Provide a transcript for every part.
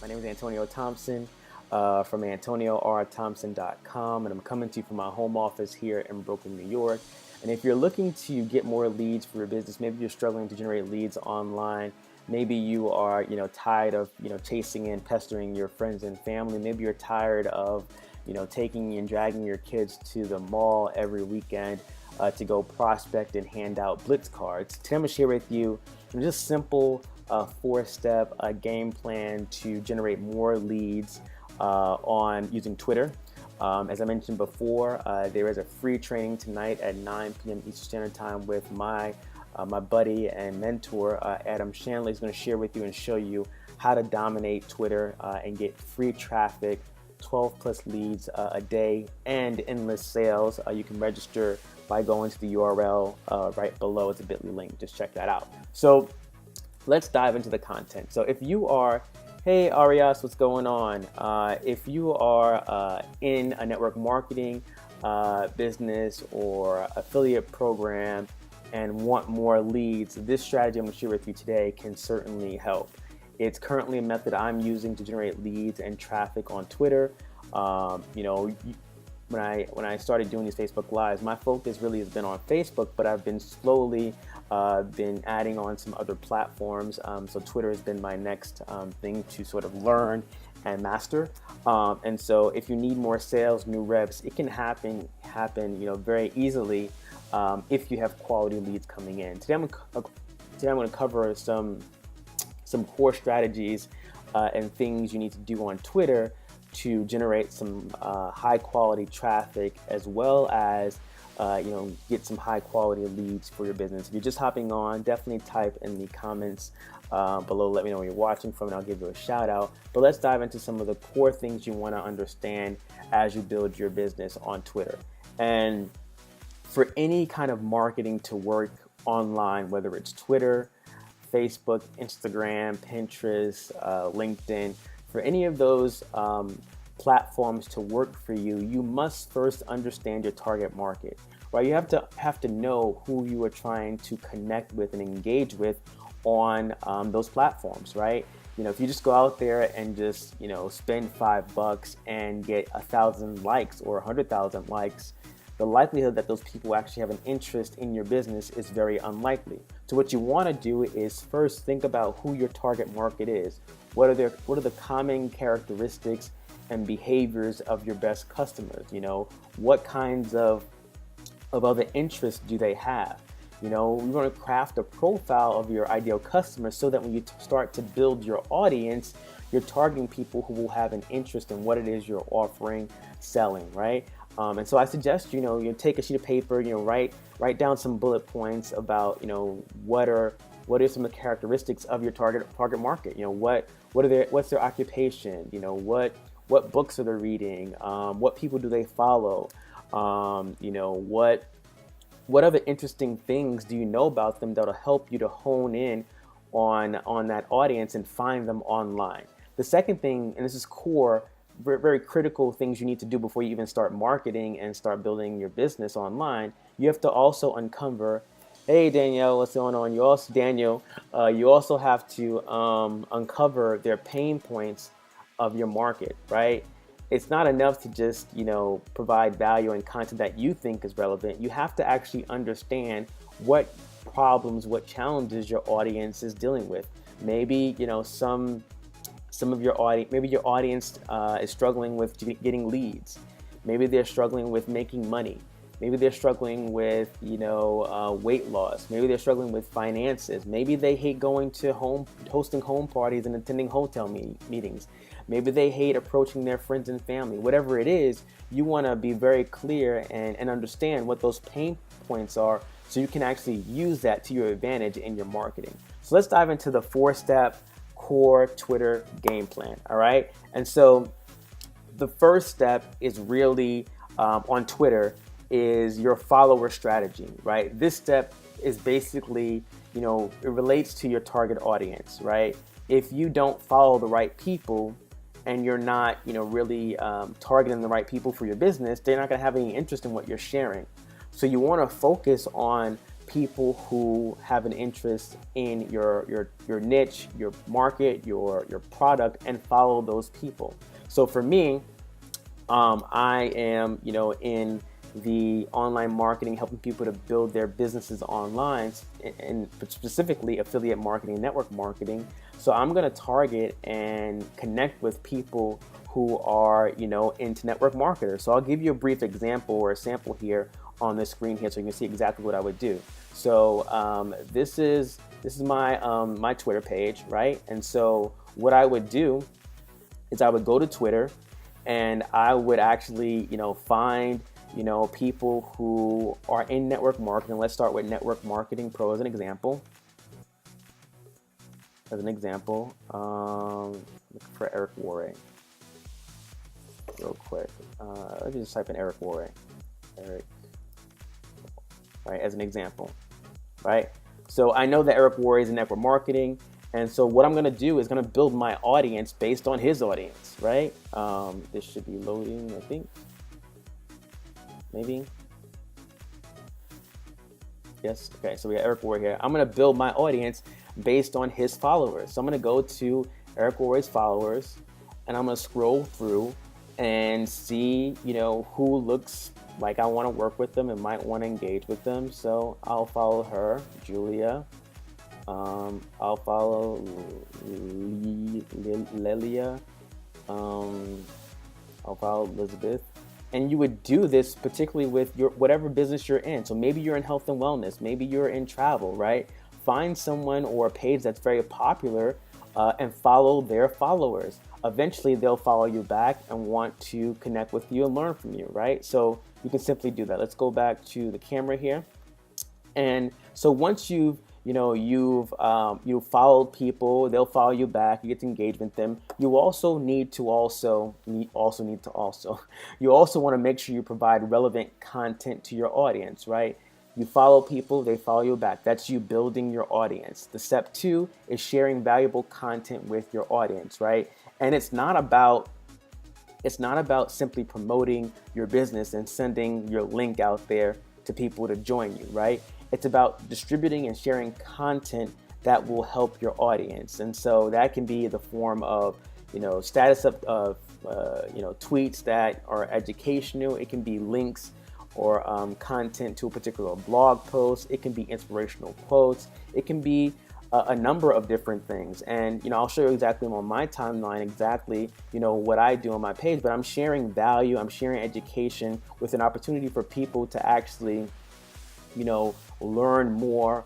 My name is Antonio Thompson from AntonioRThompson.com, and I'm coming to you from my home office here in Brooklyn, New York. And if you're looking to get more leads for your business, maybe you're struggling to generate leads online, maybe you are, tired of, chasing and pestering your friends and family. Maybe you're tired of, taking and dragging your kids to the mall every weekend to go prospect and hand out blitz cards. Today I'm going to share with you just simple four-step game plan to generate more leads on using Twitter. As I mentioned before, there is a free training tonight at 9 p.m. Eastern Standard Time with my buddy and mentor, Adam Shanley. He's going to share with you and show you how to dominate Twitter and get free traffic, 12 plus leads a day, and endless sales. You can register by going to the URL right below. It's a bit.ly link. Just check that out. So let's dive into the content. So if you are, hey Arias, what's going on? If you are in a network marketing business or affiliate program and want more leads, this strategy I'm going to share with you today can certainly help. It's currently a method I'm using to generate leads and traffic on Twitter. When I started doing these Facebook Lives, my focus really has been on Facebook, but I've been slowly been adding on some other platforms. So Twitter has been my next thing to sort of learn and master. And so if you need more sales, new reps, it can happen, very easily if you have quality leads coming in. Today I'm going to cover some core strategies and things you need to do on Twitter to generate some high quality traffic, as well as get some high quality leads for your business. If you're just hopping on, definitely type in the comments below. Let me know where you're watching from and I'll give you a shout out. But let's dive into some of the core things you want to understand as you build your business on Twitter. And for any kind of marketing to work online, whether it's Twitter, Facebook, Instagram, Pinterest, LinkedIn, for any of those platforms to work for you, you must first understand your target market. Right? You have to know who you are trying to connect with and engage with on those platforms, right? If you just go out there and just spend $5 and get 1,000 likes or 100,000 likes, the likelihood that those people actually have an interest in your business is very unlikely. So what you want to do is first think about who your target market is. What are the common characteristics and behaviors of your best customers? What kinds of other interests do they have? We want to craft a profile of your ideal customer so that when you start to build your audience, you're targeting people who will have an interest in what it is you're offering, selling, right? And so I suggest, you take a sheet of paper, write down some bullet points about, what are some of the characteristics of your target market? What's their occupation? What books are they reading? What people do they follow? What other interesting things do you know about them that'll help you to hone in on that audience and find them online? The second thing, and this is core, very, very critical things you need to do before you even start marketing and start building your business online, you have to also uncover, hey Danielle, what's going on? You also have to uncover their pain points of your market, right? It's not enough to just, provide value and content that you think is relevant. You have to actually understand what problems, what challenges your audience is dealing with. Maybe, some of your audience, maybe your audience is struggling with getting leads. Maybe they're struggling with making money. Maybe they're struggling with, weight loss. Maybe they're struggling with finances. Maybe they hate going to hosting home parties and attending hotel meetings. Maybe they hate approaching their friends and family. Whatever it is, you want to be very clear and understand what those pain points are so you can actually use that to your advantage in your marketing. So let's dive into the 4-step core Twitter game plan, all right? And so the first step is really on Twitter is your follower strategy, right? This step is basically, it relates to your target audience, right? If you don't follow the right people and you're not, really targeting the right people for your business, they're not going to have any interest in what you're sharing. So you want to focus on people who have an interest in your niche, your market, your product, and follow those people. So for me, I am, in the online marketing, helping people to build their businesses online, and specifically affiliate marketing, network marketing. So I'm going to target and connect with people who are, into network marketers. So I'll give you a brief example or a sample here on the screen here, so you can see exactly what I would do. So this is my my Twitter page, right? And so what I would do is I would go to Twitter, and I would actually, find, people who are in network marketing. Let's start with Network Marketing Pro as an example. Look for Eric Worre real quick. Let me just type in Eric Worre. Right, as an example, right? So I know that Eric Worre is in network marketing, and so what I'm going to do is going to build my audience based on his audience, right? This should be loading, I think. Maybe. Yes. Okay. So we got Eric Worre here. I'm going to build my audience based on his followers. So I'm going to go to Eric Worre's followers, and I'm going to scroll through and see, who looks like I want to work with them and might want to engage with them. So I'll follow her, Julia. I'll follow Lelia. I'll follow Elizabeth. And you would do this particularly with your whatever business you're in. So maybe you're in health and wellness. Maybe you're in travel, right? Find someone or a page that's very popular and follow their followers. Eventually, they'll follow you back and want to connect with you and learn from you, right? So you can simply do that. Let's go back to the camera here. And so once you've followed people, they'll follow you back. You get to engage with them. You also want to make sure you provide relevant content to your audience, right? You follow people, they follow you back. That's you building your audience. The step 2 is sharing valuable content with your audience, right? And it's not about simply promoting your business and sending your link out there to people to join you, right? It's about distributing and sharing content that will help your audience. And so that can be the form of, status of tweets that are educational. It can be links or content to a particular blog post. It can be inspirational quotes. It can be a number of different things. And, I'll show you exactly on my timeline exactly, what I do on my page, but I'm sharing value. I'm sharing education with an opportunity for people to actually, learn more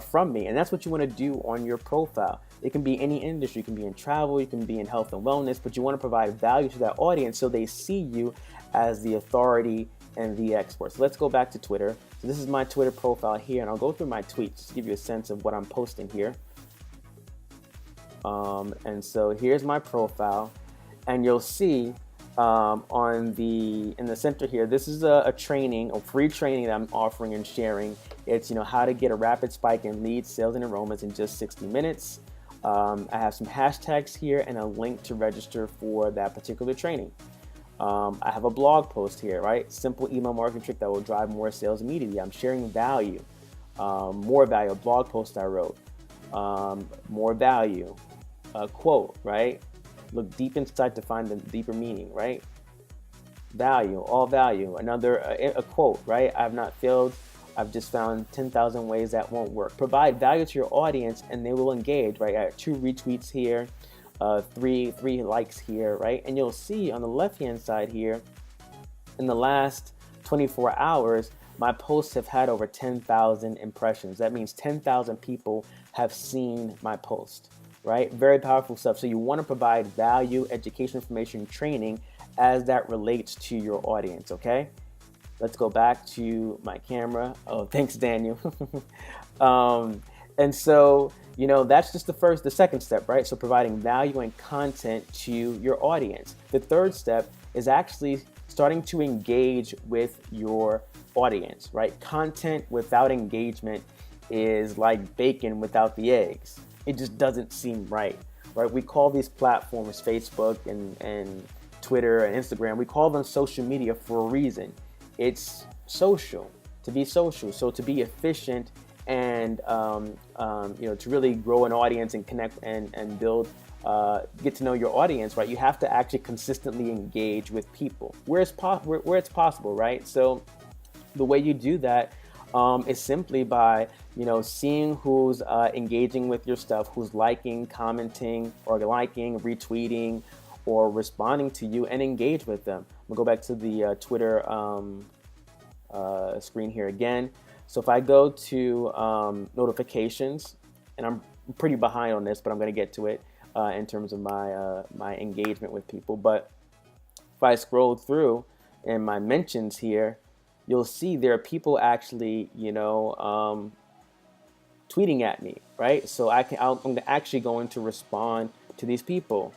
from me. And that's what you want to do on your profile. It can be any industry. You can be in travel, you can be in health and wellness, but you want to provide value to that audience so they see you as the authority and the expert. So let's go back to Twitter. So this is my Twitter profile here, and I'll go through my tweets to give you a sense of what I'm posting here. And so here's my profile, and you'll see in the center here, this is a free training that I'm offering and sharing. It's how to get a rapid spike in leads, sales, and enrollments in just 60 minutes. I have some hashtags here and a link to register for that particular training. I have a blog post here, right? Simple email marketing trick that will drive more sales immediately. I'm sharing value, more value, a blog post I wrote, more value, a quote, right? Look deep inside to find the deeper meaning, right? Value, all value. Another, a quote, right? I've not failed. I've just found 10,000 ways that won't work. Provide value to your audience and they will engage, right? I have 2 retweets here, three likes here, right? And you'll see on the left-hand side here, in the last 24 hours, my posts have had over 10,000 impressions. That means 10,000 people have seen my post, right? Very powerful stuff. So you want to provide value, education, information, training as that relates to your audience, okay? Let's go back to my camera. Oh, thanks, Daniel. And so, that's just the second step, right? So providing value and content to your audience. The third step is actually starting to engage with your audience, right? Content without engagement is like bacon without the eggs. It just doesn't seem right? We call these platforms, Facebook and Twitter and Instagram, we call them social media for a reason. It's social. to be social. So to be efficient and to really grow an audience and connect and build, get to know your audience, right? You have to actually consistently engage with people where it's possible, right? So the way you do that is simply by seeing who's engaging with your stuff, who's liking, commenting, or liking, retweeting, or responding to you, and engage with them. I'm gonna go back to the Twitter screen here again. So if I go to notifications, and I'm pretty behind on this, but I'm gonna get to it in terms of my engagement with people. But if I scroll through in my mentions here, you'll see there are people actually, tweeting at me, right? So I'm actually going to respond to these people.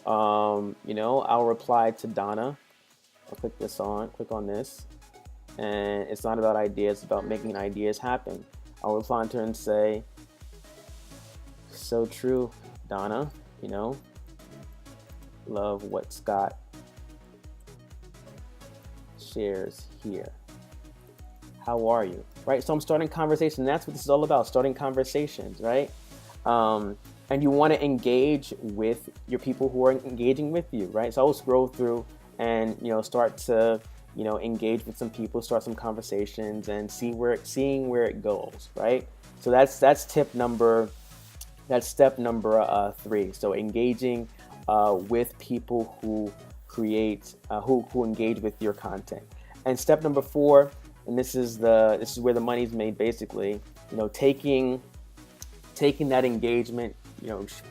I'll reply to Donna. I'll click on this, and it's not about ideas, it's about making ideas happen. I'll reply to her and say, so true, Donna, love what Scott shares here. How are you? Right? So I'm starting conversation. That's what this is all about, starting conversations, right? And you want to engage with your people who are engaging with you, right? So I will scroll through and, start to, engage with some people, start some conversations, and seeing where it goes, right? So that's step number 3. So engaging with people who create, who engage with your content. And step number 4, and this is where the money's made, basically, taking that engagement,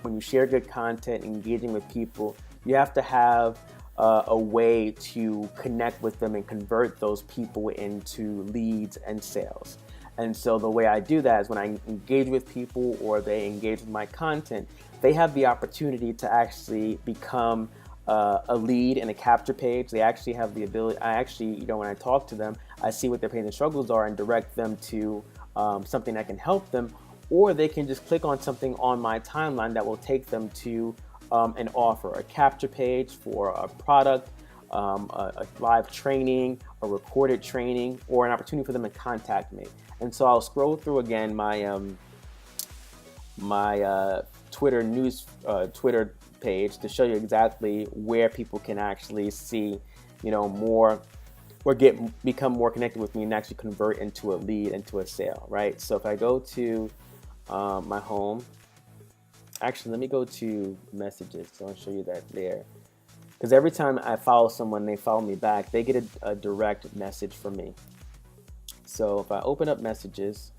when you share good content, engaging with people, you have to have a way to connect with them and convert those people into leads and sales. And so the way I do that is when I engage with people or they engage with my content, they have the opportunity to actually become a lead in a capture page. They actually have the ability, when I talk to them, I see what their pains and struggles are and direct them to something that can help them, or they can just click on something on my timeline that will take them to an offer, a capture page for a product, a live training, a recorded training, or an opportunity for them to contact me. And so I'll scroll through again my Twitter page to show you exactly where people can actually see, more, or become more connected with me and actually convert into a lead, into a sale, right? So if I go to my home, actually, let me go to messages. So I'll show you that there. Because every time I follow someone, they follow me back, they get a direct message from me. So if I open up messages,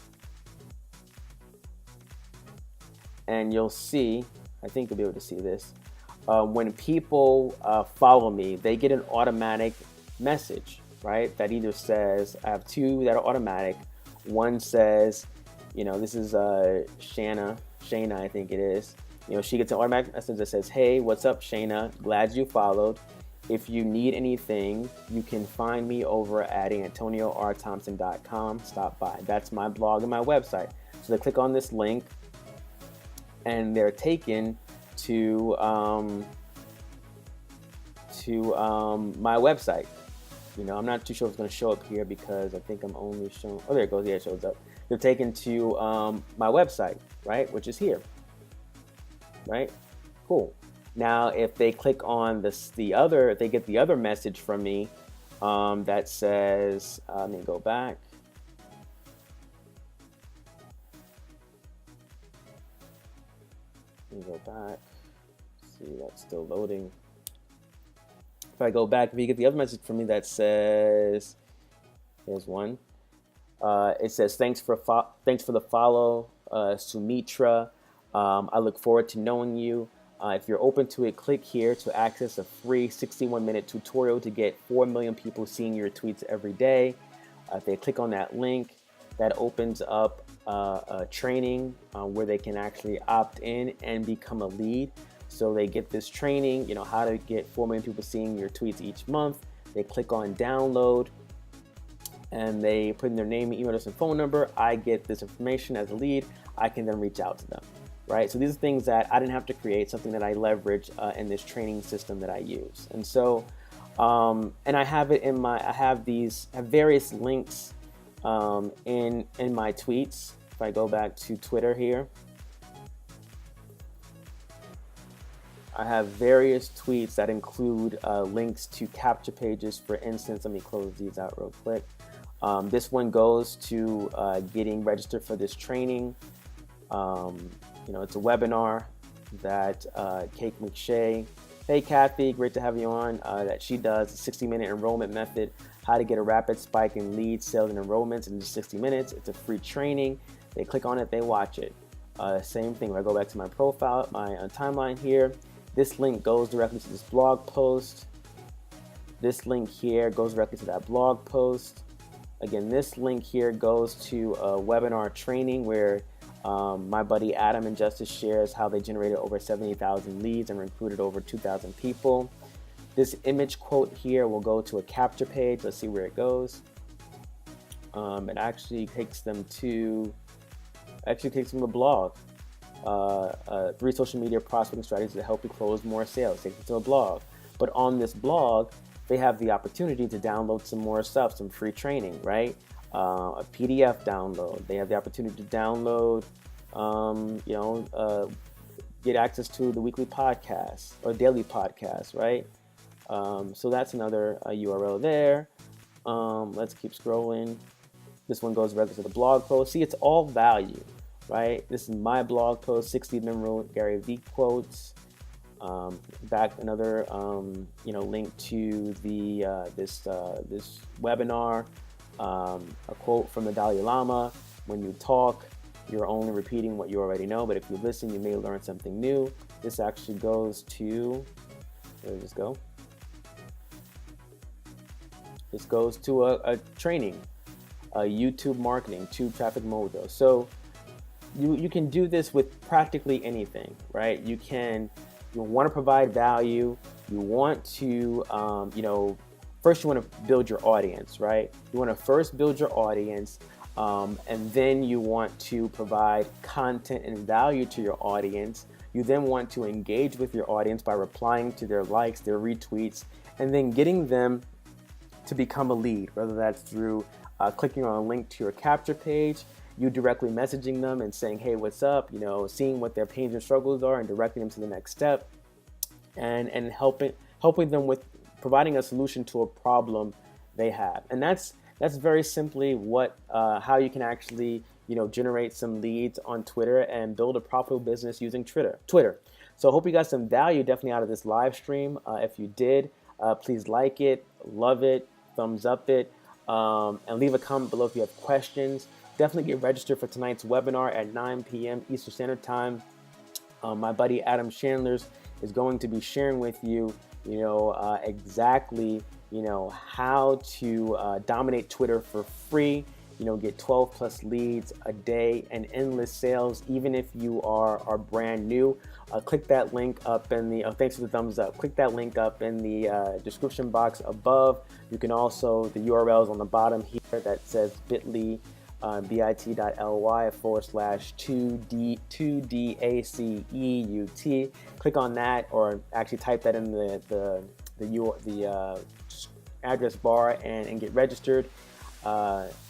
and you'll see, I think you'll be able to see this, when people follow me, they get an automatic message, right? That either says, I have 2 that are automatic. One says, this is Shayna, I think it is. She gets an automatic message that says, hey, what's up, Shayna? Glad you followed. If you need anything, you can find me over at AntonioRThompson.com. Stop by. That's my blog and my website. So they click on this link, and they're taken to my website. I'm not too sure if it's going to show up here because I think I'm only showing. Oh, there it goes. Yeah, it shows up. They're taken to my website, right, which is here, right? Cool. Now, if they click on if they get the other message from me that says, let me go back. See, that's still loading. If I go back, if you get the other message from me that says, here's one. It says, thanks for the follow, Sumitra. I look forward to knowing you. If you're open to it, click here to access a free 61-minute tutorial to get 4 million people seeing your tweets every day. If they click on that link, that opens up a training where they can actually opt in and become a lead. So they get this training, how to get 4 million people seeing your tweets each month. They click on download, and they put in their name, email address, and phone number. I get this information as a lead. I can then reach out to them, right? So these are things that I didn't have to create, something that I leverage in this training system that I use. And so, and I have it in I have various links in my tweets. If I go back to Twitter here, I have various tweets that include links to capture pages. For instance, let me close these out real quick. This one goes to getting registered for this training. It's a webinar that Kate McShay, hey Kathy, great to have you on, that she does, a 60-minute enrollment method, how to get a rapid spike in leads, sales, and enrollments in just 60 minutes. It's a free training. They click on it, they watch it. Same thing, when I go back to my profile, my timeline here, this link goes directly to this blog post. This link here goes directly to that blog post. Again, this link here goes to a webinar training where my buddy Adam and Justice shares how they generated over 70,000 leads and recruited over 2,000 people. This image quote here will go to a capture page. Let's see where it goes. It actually takes them to the blog. 3 social media prospecting strategies to help you close more sales. Takes them to a blog. But on this blog, they have the opportunity to download some more stuff, some free training, right? A PDF download. They have the opportunity to download, get access to the weekly podcast or daily podcast, right? So that's another URL there. Let's keep scrolling. This one goes directly to the blog post. See, it's all value, right? This is my blog post, 60 memorable Gary Vee quotes. Back another link to the this webinar, a quote from the Dalai Lama: when you talk, you're only repeating what you already know, but if you listen, you may learn something new. This actually goes to, where does this go? This goes to a training, YouTube marketing, Tube Traffic Mojo. So you can do this with practically anything, right? You want to provide value. You want to, first you want to build your audience, right? You want to first build your audience, and then you want to provide content and value to your audience. You then want to engage with your audience by replying to their likes, their retweets, and then getting them to become a lead, whether that's through clicking on a link to your capture page, you directly messaging them and saying, hey, what's up? Seeing what their pains and struggles are and directing them to the next step, and helping them with providing a solution to a problem they have. And that's very simply how you can actually generate some leads on Twitter and build a profitable business using Twitter. So I hope you got some value definitely out of this live stream. If you did, please like it, love it, thumbs up it, and leave a comment below if you have questions. Definitely get registered for tonight's webinar at 9 p.m. Eastern Standard Time. My buddy Adam Chandler's is going to be sharing with you, exactly, how to dominate Twitter for free. Get 12 plus leads a day and endless sales, even if you are brand new. Click that link up in the, thanks for the thumbs up. Click that link up in the description box above. You can also, the URLs on the bottom here that says bit.ly, bit.ly/2DACEUT. Click on that, or actually type that in the address bar and get registered.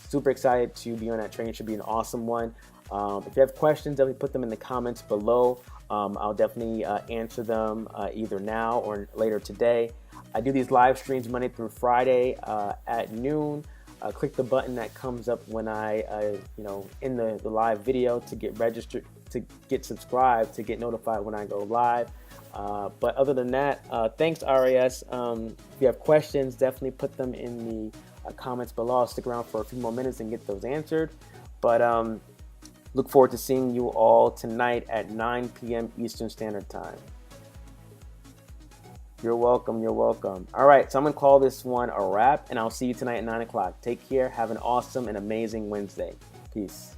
Super excited to be on that training. Should be an awesome one. If you have questions, definitely put them in the comments below. I'll definitely answer them either now or later today. I do these live streams Monday through Friday at noon. Click the button that comes up when I, in the live video to get registered, to get subscribed, to get notified when I go live. But other than that, thanks, RAS. If you have questions, definitely put them in the comments below. I'll stick around for a few more minutes and get those answered. But look forward to seeing you all tonight at 9 p.m. Eastern Standard Time. You're welcome. You're welcome. All right, so I'm going to call this one a wrap, and I'll see you tonight at 9 o'clock. Take care. Have an awesome and amazing Wednesday. Peace.